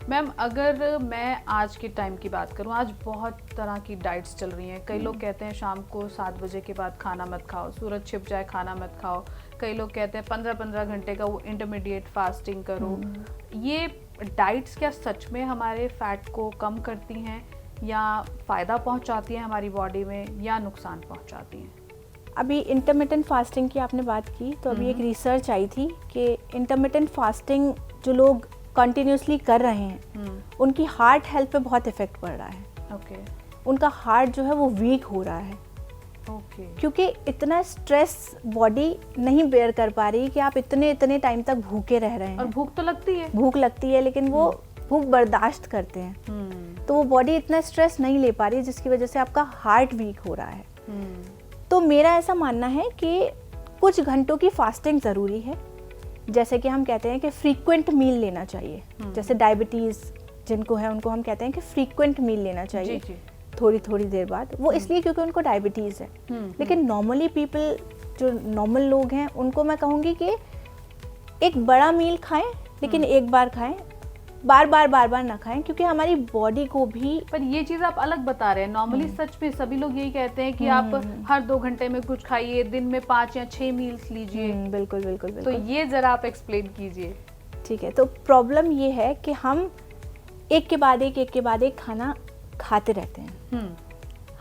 Ma'am अगर मैं आज के टाइम की बात करूं, आज बहुत तरह की डाइट्स चल रही हैं। कई लोग कहते हैं शाम को 7 बजे के बाद खाना मत खाओ, सूरज छिप जाए खाना मत खाओ। कई लोग कहते हैं 15-15 घंटे का वो इंटरमीडिएट फास्टिंग करो। ये डाइट्स क्या सच में हमारे फैट को कम करती हैं या फ़ायदा पहुंचाती हैं हमारी बॉडी में, या नुकसान पहुंचाती हैं? अभी इंटरमिटेंट फास्टिंग की आपने बात की, तो अभी एक रिसर्च आई थी कि इंटरमिटेंट फास्टिंग जो लोग कंटिन्यूसली कर रहे हैं उनकी हार्ट हेल्थ पे बहुत इफेक्ट पड़ रहा है। ओके। उनका हार्ट जो है वो वीक हो रहा है। ओके। क्योंकि इतना स्ट्रेस बॉडी नहीं बेयर कर पा रही कि आप इतने टाइम तक भूखे रह रहे हैं। और भूख तो लगती है, भूख लगती है, लेकिन वो भूख बर्दाश्त करते हैं। तो वो बॉडी इतना स्ट्रेस नहीं ले पा रही, जिसकी वजह से आपका हार्ट वीक हो रहा है। तो मेरा ऐसा मानना है कि कुछ घंटों की फास्टिंग ज़रूरी है। जैसे कि हम कहते हैं कि फ्रीक्वेंट मील लेना चाहिए। जैसे डायबिटीज़ जिनको है उनको हम कहते हैं कि फ्रीक्वेंट मील लेना चाहिए। जी। थोड़ी थोड़ी देर बाद। वो इसलिए क्योंकि उनको डायबिटीज़ है। लेकिन नॉर्मली पीपल, जो नॉर्मल लोग हैं, उनको मैं कहूँगी कि एक बड़ा मील खाएं, लेकिन एक बार खाएं, बार बार ना खाएं, क्योंकि हमारी बॉडी को भी। पर ये चीज़ आप अलग बता रहे हैं। नॉर्मली सच में सभी लोग यही कहते हैं कि आप हर 2 घंटे में कुछ खाइए, दिन में 5 या 6 मील्स लीजिए। बिल्कुल। तो ये जरा आप एक्सप्लेन कीजिए। ठीक है, तो प्रॉब्लम ये है कि हम एक के बाद एक खाना खाते रहते हैं।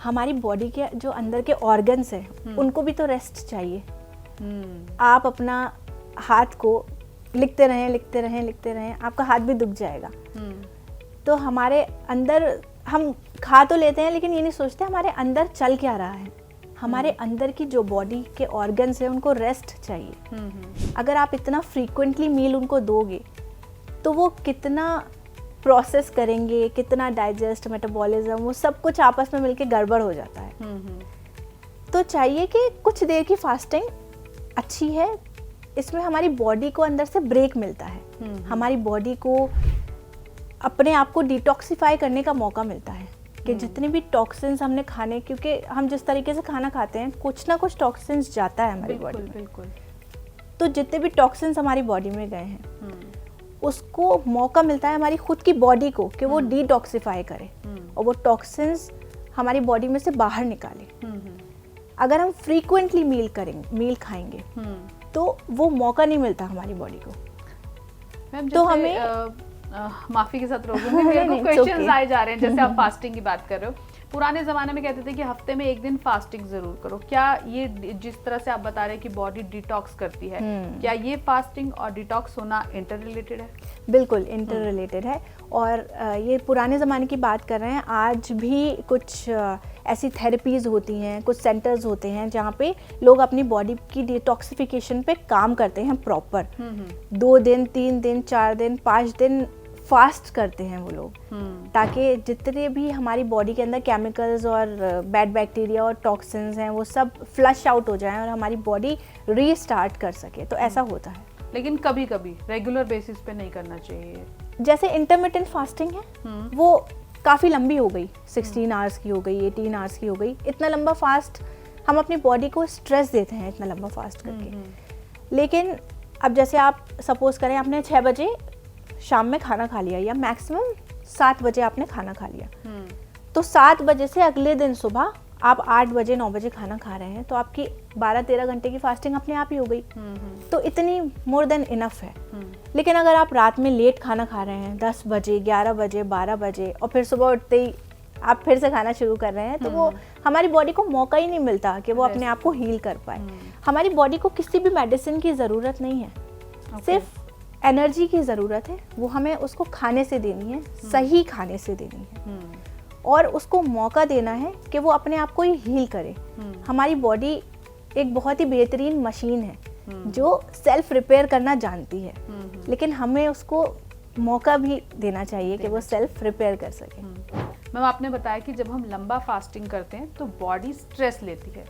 हमारी बॉडी के जो अंदर के ऑर्गन्स हैं उनको भी तो रेस्ट चाहिए। आप अपना हाथ को लिखते रहें, आपका हाथ भी दुख जाएगा। तो हमारे अंदर हम खा तो लेते हैं, लेकिन ये नहीं सोचते हमारे अंदर चल क्या रहा है। हमारे अंदर की जो बॉडी के ऑर्गन्स हैं उनको रेस्ट चाहिए। अगर आप इतना फ्रीक्वेंटली मील उनको दोगे तो वो कितना प्रोसेस करेंगे, कितना डाइजेस्ट, मेटाबॉलिज्म, वो सब कुछ आपस में मिलके गड़बड़ हो जाता है। तो चाहिए कि कुछ देर की फास्टिंग अच्छी है। इसमें हमारी बॉडी को अंदर से ब्रेक मिलता है। हमारी बॉडी को अपने आप को डिटॉक्सिफाई करने का मौका मिलता है कि जितने भी टॉक्सिन्स हमने खाने, क्योंकि हम जिस तरीके से खाना खाते हैं कुछ ना कुछ टॉक्सिन्स जाता है हमारी बॉडी में। बिल्कुल। तो जितने भी टॉक्सिन्स हमारी बॉडी में गए हैं उसको मौका मिलता है हमारी खुद की बॉडी को कि वो डिटॉक्सिफाई करे और वो टॉक्सिन्स हमारी बॉडी में से बाहर निकाले। अगर हम फ्रीक्वेंटली मील खाएंगे तो वो मौका नहीं मिलता हमारी बॉडी को। मैम तो हमें माफी के साथ रोकूंगी, मेरे को क्वेश्चंस आए जा रहे हैं। जैसे आप फास्टिंग की बात कर रहे हो, पुराने ज़माने में कहते थे कि हफ्ते में 1 दिन फास्टिंग ज़रूर करो। क्या ये जिस तरह से आप बता रहे हैं कि बॉडी डिटॉक्स करती है, क्या ये फास्टिंग और डिटॉक्स होना इंटर रिलेटेड है? बिल्कुल इंटर रिलेटेड है। और ये पुराने ज़माने की बात कर रहे हैं। आज भी कुछ ऐसी थेरेपीज़ होती हैं, कुछ सेंटर्स होते हैं जहाँ पे लोग अपनी बॉडी की डिटॉक्सिफिकेशन पे काम करते हैं प्रॉपर। 2 दिन, 3 दिन, 4 दिन, 5 दिन फास्ट करते हैं वो लोग, ताकि जितने भी हमारी बॉडी के अंदर केमिकल्स और बैड बैक्टीरिया और टॉक्सिन्स हैं वो सब फ्लश आउट हो जाएं और हमारी बॉडी रीस्टार्ट कर सके। तो ऐसा होता है। लेकिन कभी कभी रेगुलर बेसिस पे नहीं करना चाहिए। जैसे इंटरमिटेंट फास्टिंग है वो काफ़ी लंबी हो गई, 16 आवर्स की हो गई, 18 आवर्स की हो गई। इतना लंबा फास्ट, हम अपनी बॉडी को स्ट्रेस देते हैं इतना लंबा फास्ट करके। लेकिन अब जैसे आप सपोज करें आपने 6 बजे शाम में खाना खा लिया या मैक्सिमम 7 बजे आपने खाना खा लिया, तो 7 बजे से अगले दिन सुबह आप 8 बजे 9 बजे खाना खा रहे हैं, तो आपकी 12-13 घंटे की फास्टिंग अपने आप ही हो गई। तो इतनी मोर देन इनफ है। लेकिन अगर आप रात में लेट खाना खा रहे हैं 10 बजे, 11 बजे, 12 बजे और फिर सुबह उठते ही आप फिर से खाना शुरू कर रहे हैं, तो वो हमारी बॉडी को मौका ही नहीं मिलता कि वो अपने आप को हील कर पाए। हमारी बॉडी को किसी भी मेडिसिन की ज़रूरत नहीं है, सिर्फ एनर्जी की ज़रूरत है। वो हमें उसको खाने से देनी है, सही खाने से देनी है, और उसको मौका देना है कि वो अपने आप को ही हील करे। हमारी बॉडी एक बहुत ही बेहतरीन मशीन है जो सेल्फ रिपेयर करना जानती है, लेकिन हमें उसको मौका भी देना चाहिए कि वो सेल्फ रिपेयर कर सके। मैम आपने बताया कि जब हम लंबा फास्टिंग करते हैं तो बॉडी स्ट्रेस लेती है।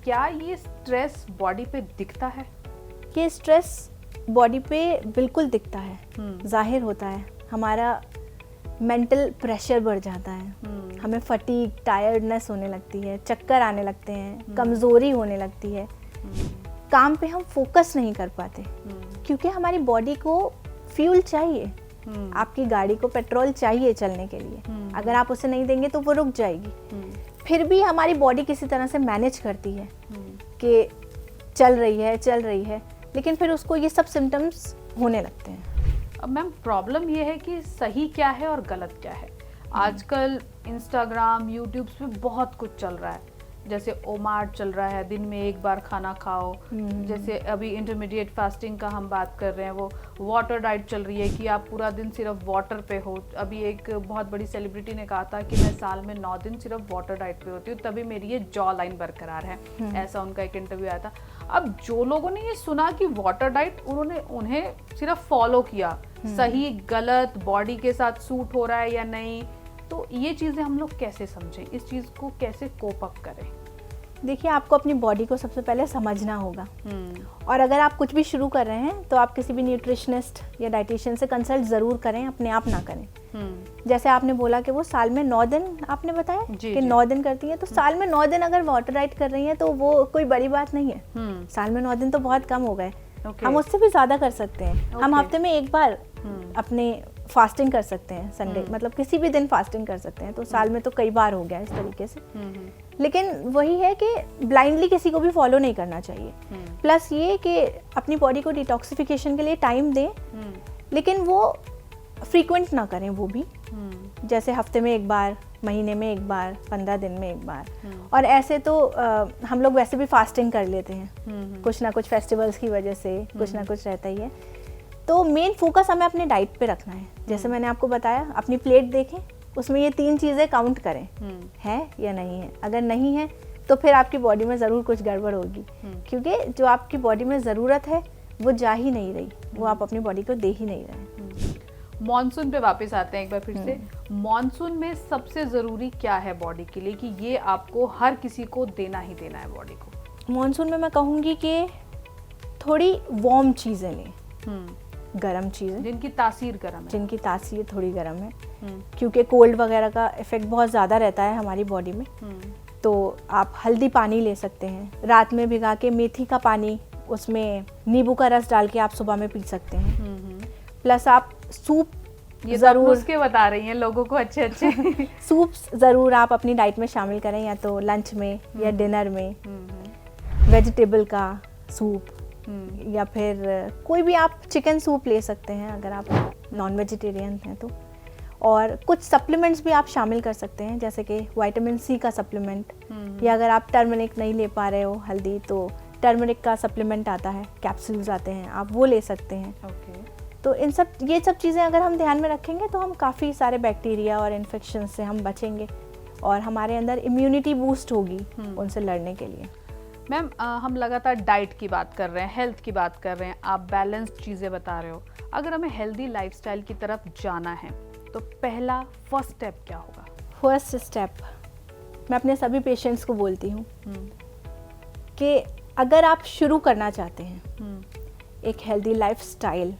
क्या ये स्ट्रेस बॉडी पे दिखता है? ये स्ट्रेस बॉडी पे बिल्कुल दिखता है, जाहिर होता है। हमारा मेंटल प्रेशर बढ़ जाता है, हमें फटीग, टायर्डनेस होने लगती है, चक्कर आने लगते हैं, कमज़ोरी होने लगती है, काम पे हम फोकस नहीं कर पाते, क्योंकि हमारी बॉडी को फ्यूल चाहिए। आपकी गाड़ी को पेट्रोल चाहिए चलने के लिए, अगर आप उसे नहीं देंगे तो वो रुक जाएगी। फिर भी हमारी बॉडी किसी तरह से मैनेज करती है कि चल रही है, लेकिन फिर उसको ये सब सिम्टम्स होने लगते हैं। अब मैम प्रॉब्लम ये है कि सही क्या है और गलत क्या है। आजकल इंस्टाग्राम, यूट्यूब पे बहुत कुछ चल रहा है, जैसे ओमार्ट चल रहा है, दिन में एक बार खाना खाओ। जैसे अभी इंटरमीडिएट फास्टिंग का हम बात कर रहे हैं, वो वाटर डाइट चल रही है कि आप पूरा दिन सिर्फ वाटर पे हो। अभी एक बहुत बड़ी सेलिब्रिटी ने कहा था कि मैं साल में 9 दिन सिर्फ वाटर डाइट पे होती हूँ, तभी मेरी ये जॉ लाइन बरकरार है। ऐसा उनका एक इंटरव्यू आया था। अब जो लोगों ने ये सुना कि वाटर डाइट, उन्हें सिर्फ फॉलो किया, सही गलत, बॉडी के साथ सूट हो रहा है या नहीं, तो ये चीज़ें हम लोग कैसे समझें, इस चीज़ को कैसे कोप अप करें? देखिए, आपको अपनी बॉडी को सबसे पहले समझना होगा। और अगर आप कुछ भी शुरू कर रहे हैं तो आप किसी भी न्यूट्रिशनिस्ट या डाइटिशियन से कंसल्ट ज़रूर करें, अपने आप ना करें। जैसे आपने बोला कि वो साल में 9 दिन, आपने बताया कि 9 दिन करती हैं, तो साल में 9 दिन अगर वाटर डाइट कर रही हैं तो वो कोई बड़ी बात नहीं है। साल में 9 दिन तो बहुत कम हो गए। हम उससे भी ज़्यादा कर सकते हैं। हम हफ्ते में एक बार अपने फास्टिंग कर सकते हैं, संडे मतलब किसी भी दिन फास्टिंग कर सकते हैं, तो साल में तो कई बार हो गया इस तरीके से। लेकिन वही है कि ब्लाइंडली किसी को भी फॉलो नहीं करना चाहिए। प्लस ये कि अपनी बॉडी को डिटॉक्सिफिकेशन के लिए टाइम दें, लेकिन वो फ्रीक्वेंट ना करें वो भी, जैसे हफ्ते में एक बार, महीने में एक बार, 15 दिन में एक बार। और ऐसे तो हम लोग वैसे भी फास्टिंग कर लेते हैं, कुछ ना कुछ फेस्टिवल्स की वजह से कुछ ना कुछ रहता ही है। तो मेन फोकस हमें अपने डाइट पे रखना है। जैसे मैंने आपको बताया, अपनी प्लेट देखें, उसमें ये 3 चीज़ें काउंट करें, है या नहीं है। अगर नहीं है तो फिर आपकी बॉडी में ज़रूर कुछ गड़बड़ होगी, क्योंकि जो आपकी बॉडी में ज़रूरत है वो जा ही नहीं रही, वो आप अपनी बॉडी को दे ही नहीं रहे। मॉनसून पे वापस आते हैं एक बार फिर से। मॉनसून में सबसे ज़रूरी क्या है बॉडी के लिए कि ये आपको हर किसी को देना ही देना है बॉडी को? मॉनसून में मैं कहूँगी कि थोड़ी वार्म चीज़ें लें, गर्म चीज़ें जिनकी तासीर गर्म है, जिनकी तासीर थोड़ी गर्म है, क्योंकि कोल्ड वगैरह का इफेक्ट बहुत ज़्यादा रहता है हमारी बॉडी में। तो आप हल्दी पानी ले सकते हैं, रात में भिगा के मेथी का पानी, उसमें नींबू का रस डाल के आप सुबह में पी सकते हैं। प्लस आप सूप, ये ज़रूर उसके बता रही हैं लोगों को अच्छे सूप ज़रूर आप अपनी डाइट में शामिल करें, या तो लंच में या डिनर में। वेजिटेबल का सूप, या फिर कोई भी आप चिकन सूप ले सकते हैं अगर आप नॉन वेजिटेरियन हैं तो। और कुछ सप्लीमेंट्स भी आप शामिल कर सकते हैं, जैसे कि विटामिन सी का सप्लीमेंट, या अगर आप टर्मरिक नहीं ले पा रहे हो हल्दी, तो टर्मरिक का सप्लीमेंट आता है, कैप्सूल्स आते हैं, आप वो ले सकते हैं। तो ये सब चीज़ें अगर हम ध्यान में रखेंगे तो हम काफ़ी सारे बैक्टीरिया और इन्फेक्शन से हम बचेंगे, और हमारे अंदर इम्यूनिटी बूस्ट होगी उनसे लड़ने के लिए। मैम, हम लगातार डाइट की बात कर रहे हैं, हेल्थ की बात कर रहे हैं, आप बैलेंस्ड चीज़ें बता रहे हो। अगर हमें हेल्दी लाइफस्टाइल की तरफ जाना है तो पहला फर्स्ट स्टेप क्या होगा? फर्स्ट स्टेप मैं अपने सभी पेशेंट्स को बोलती हूँ कि अगर आप शुरू करना चाहते हैं एक हेल्दी लाइफस्टाइल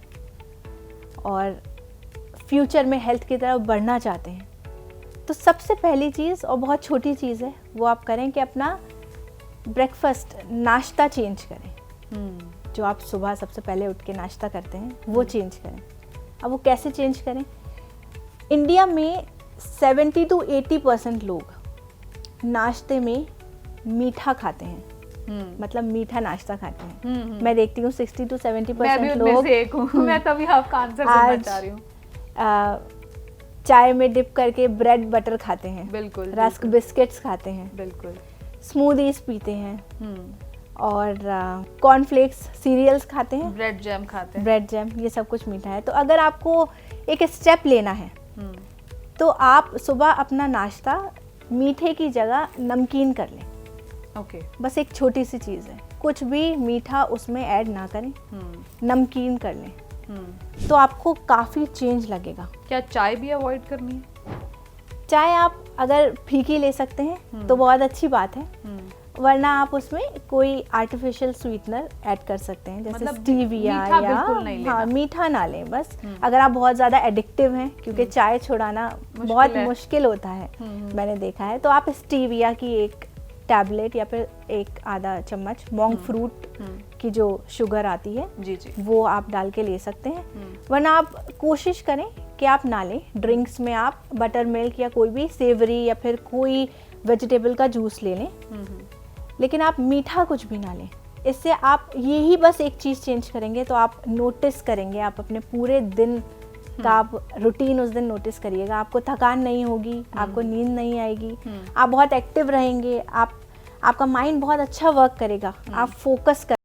और फ्यूचर में हेल्थ की तरफ बढ़ना चाहते हैं, तो सबसे पहली चीज़, और बहुत छोटी चीज़ है, वो आप करें कि अपना ब्रेकफास्ट, नाश्ता चेंज करें। जो आप सुबह सबसे पहले उठ के नाश्ता करते हैं वो चेंज करें। अब वो कैसे चेंज करें? इंडिया में 70 to 80% लोग नाश्ते में मीठा खाते हैं, मतलब मीठा नाश्ता खाते हैं। मैं देखती हूँ 60 to 70% लोग, मैं एक हूँ, मैं तभी आपका आंसर देना चाह रही हूँ, चाय में डिप करके ब्रेड बटर खाते हैं, बिल्कुल, रस्क बिस्किट्स खाते हैं, बिल्कुल, स्मूदीज पीते हैं, और कॉर्नफ्लेक्स सीरियल्स खाते हैं, ब्रेड जैम खाते हैं, ब्रेड जैम, ये सब कुछ मीठा है। तो अगर आपको एक स्टेप लेना है तो आप सुबह अपना नाश्ता मीठे की जगह नमकीन कर लें। ओके, बस एक छोटी सी चीज़ है, कुछ भी मीठा उसमें ऐड ना करें, नमकीन कर लें, तो आपको काफ़ी चेंज लगेगा। क्या चाय भी अवॉइड करनी है? चाय आप अगर फीकी ले सकते हैं तो बहुत अच्छी बात है, वरना आप उसमें कोई आर्टिफिशियल स्वीटनर ऐड कर सकते हैं, जैसे मतलब स्टीविया, या हाँ मीठा ना लें बस। अगर आप बहुत ज़्यादा एडिक्टिव हैं, क्योंकि चाय छुड़ाना बहुत मुश्किल होता है, मैंने देखा है, तो आप स्टीविया की एक टैबलेट या फिर एक आधा चम्मच मोंग फ्रूट की जो शुगर आती है जी जी। वो आप डाल के ले सकते हैं, वरना आप कोशिश करें कि आप ना लें। ड्रिंक्स में आप बटर मिल्क या कोई भी सेवरी या फिर कोई वेजिटेबल का जूस ले लें, लेकिन आप मीठा कुछ भी ना लें। इससे आप यही बस एक चीज़ चेंज करेंगे तो आप नोटिस करेंगे, आप अपने पूरे दिन का आप रूटीन उस दिन नोटिस करिएगा। आपको थकान नहीं होगी, आपको नींद नहीं आएगी, आप बहुत एक्टिव रहेंगे, आपका माइंड बहुत अच्छा वर्क करेगा, आप फोकस कर